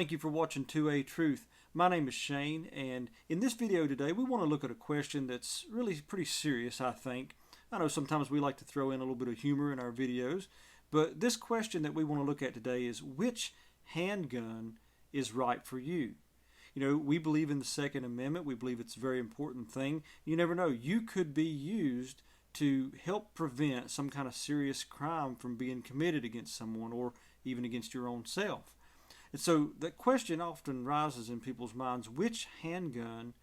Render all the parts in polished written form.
Thank you for watching 2A Truth. My name is Shane, and in this video today we want to look at a question that's really pretty serious, I think. I know sometimes we like to throw in a little bit of humor in our videos, but this question that we want to look at today is which handgun is right for you? You know, we believe in the Second Amendment. We believe it's a very important thing. You never know. You could be used to help prevent some kind of serious crime from being committed against someone or even against your own self. And so the question often rises in people's minds, which handgun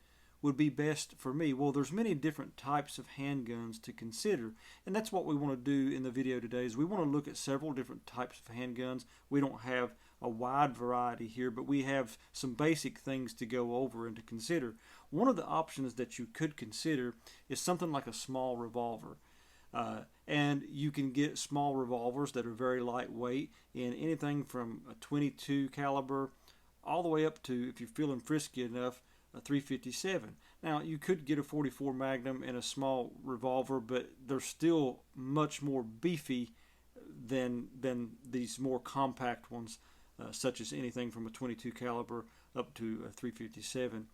would be best for me? Well, there's many different types of handguns to consider, and that's what we want to do in the video today is we want to look at several different types of handguns. We don't have a wide variety here, but we have some basic things to go over and to consider. One of the options that you could consider is something like a small revolver. And you can get small revolvers that are very lightweight in anything from a 22 caliber all the way up to, if you're feeling frisky enough, a 357. Now you could get a 44 Magnum and a small revolver, but they're still much more beefy than these more compact ones, such as anything from a 22 caliber up to a 357.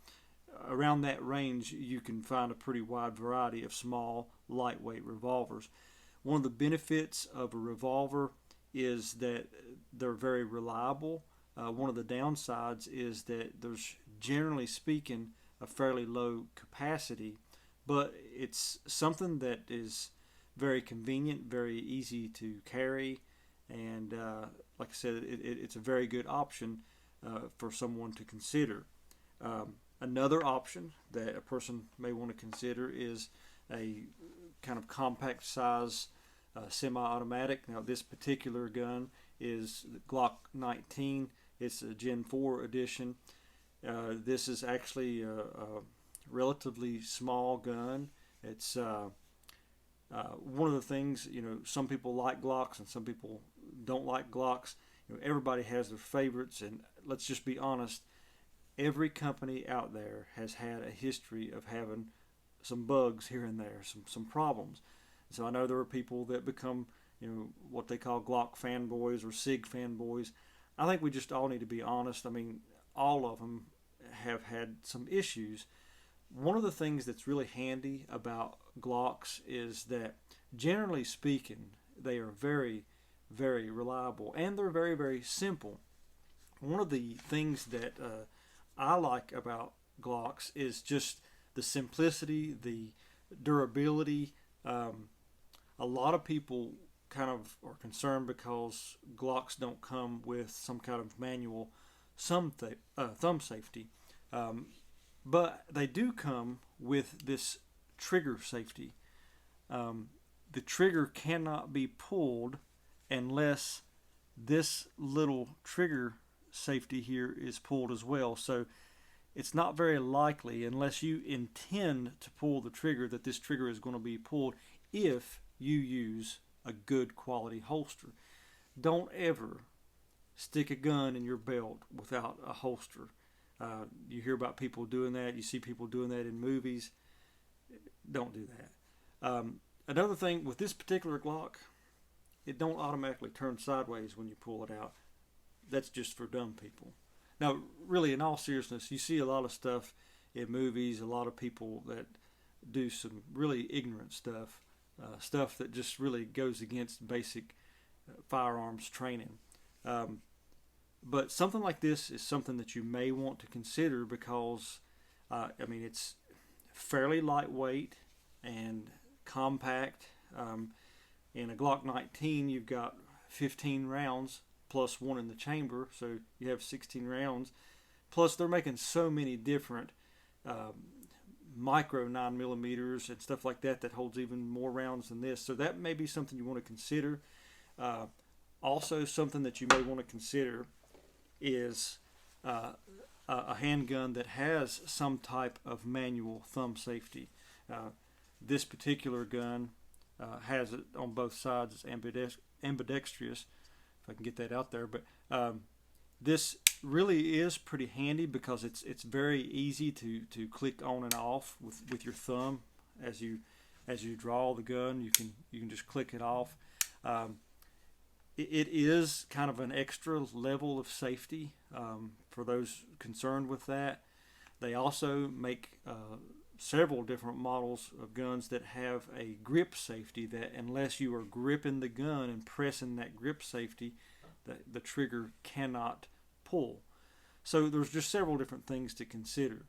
Around that range you can find a pretty wide variety of small lightweight revolvers. One of the benefits of a revolver is that they're very reliable. One of the downsides is that there's, generally speaking, a fairly low capacity, but it's something that is very convenient, very easy to carry, and like I said, it's a very good option for someone to consider. Another option that a person may want to consider is a kind of compact size semi-automatic. Now this particular gun is the Glock 19. It's a Gen 4 edition. This is actually a relatively small gun. It's one of the things, you know, some people like Glocks and some people don't like Glocks. You know, everybody has their favorites, and let's just be honest, every company out there has had a history of having some bugs here and there, some problems. So I know there are people that become, you know, what they call Glock fanboys or SIG fanboys. I think we just all need to be honest. I mean, all of them have had some issues. One of the things that's really handy about Glocks is that, generally speaking, they are very, very reliable, and they're very, very simple. One of the things that I like about Glocks is just the simplicity, the durability. A lot of people kind of are concerned because Glocks don't come with some kind of manual thumb safety, but they do come with this trigger safety. The trigger cannot be pulled unless this little trigger safety here is pulled as well. So it's not very likely, unless you intend to pull the trigger, that this trigger is going to be pulled if you use a good quality holster. Don't ever stick a gun in your belt without a holster. You hear about people doing that. You see people doing that in movies. Don't do that. Another thing with this particular Glock, it don't automatically turn sideways when you pull it out. That's just for dumb people. Now, really, in all seriousness, you see a lot of stuff in movies, a lot of people that do some really ignorant stuff, stuff that just really goes against basic firearms training. But something like this is something that you may want to consider because, I mean, it's fairly lightweight and compact. In a Glock 19, you've got 15 rounds plus one in the chamber, so you have 16 rounds. Plus, they're making so many different micro 9mm and stuff like that that holds even more rounds than this. So that may be something you want to consider. Also, something that you may want to consider is a handgun that has some type of manual thumb safety. This particular gun has it on both sides. It's ambidextrous, if I can get that out there. But this really is pretty handy because it's very easy to click on and off with your thumb as you draw the gun. You can just click it off. It is kind of an extra level of safety for those concerned with that. They also make several different models of guns that have a grip safety that unless you are gripping the gun and pressing that grip safety, the trigger cannot pull. So there's just several different things to consider.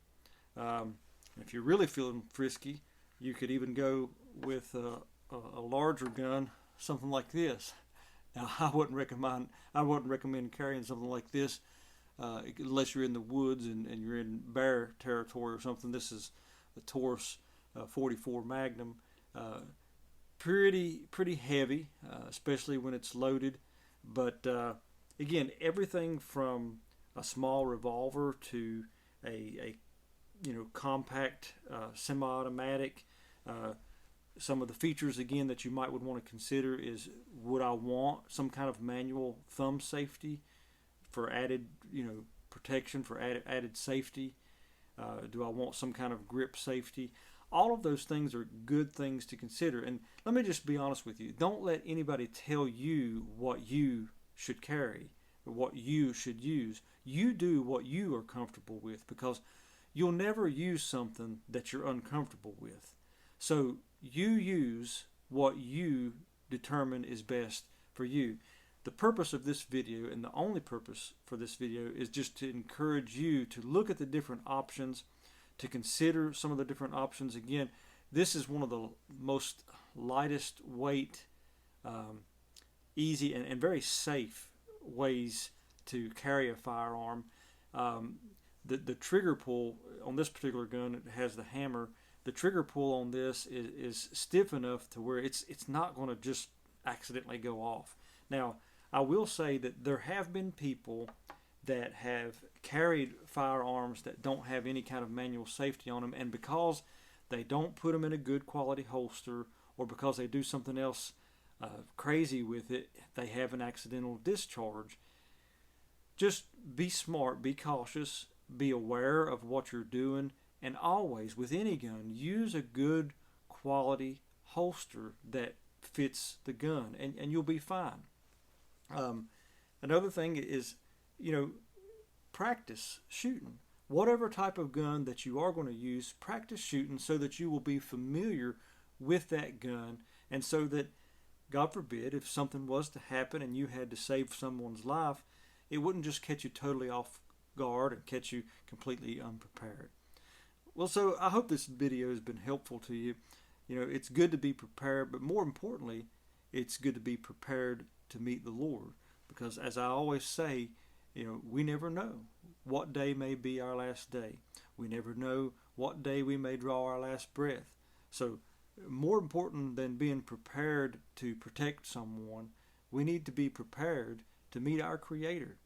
If you're really feeling frisky, you could even go with a larger gun, something like this. Now, I wouldn't recommend carrying something like this unless you're in the woods and you're in bear territory or something. This is the Taurus 44 Magnum. Pretty heavy, especially when it's loaded. But again, everything from a small revolver to a compact semi-automatic. Some of the features again that you might would want to consider is, would I want some kind of manual thumb safety for added protection, for added safety? Do I want some kind of grip safety? All of those things are good things to consider. And let me just be honest with you. Don't let anybody tell you what you should carry or what you should use. You do what you are comfortable with, because you'll never use something that you're uncomfortable with. So you use what you determine is best for you. The purpose of this video, and the only purpose for this video, is just to encourage you to look at the different options, to consider some of the different options. Again, this is one of the most lightest weight, easy, and very safe ways to carry a firearm. The trigger pull on this particular gun, it has the hammer. The trigger pull on this is stiff enough to where it's not going to just accidentally go off. Now, I will say that there have been people that have carried firearms that don't have any kind of manual safety on them, and because they don't put them in a good quality holster, or because they do something else crazy with it, they have an accidental discharge. Just be smart, be cautious, be aware of what you're doing, and always, with any gun, use a good quality holster that fits the gun, and you'll be fine. Another thing is, practice shooting. Whatever type of gun that you are going to use, practice shooting so that you will be familiar with that gun, and so that, God forbid, if something was to happen and you had to save someone's life, it wouldn't just catch you totally off guard and catch you completely unprepared. Well, so I hope this video has been helpful to you. It's good to be prepared, but more importantly, it's good to be prepared to meet the Lord, because as I always say, we never know what day may be our last day. We never know what day we may draw our last breath. So more important than being prepared to protect someone, we need to be prepared to meet our Creator.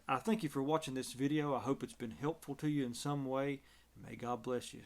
I thank you for watching this video. I hope it's been helpful to you in some way. May God bless you.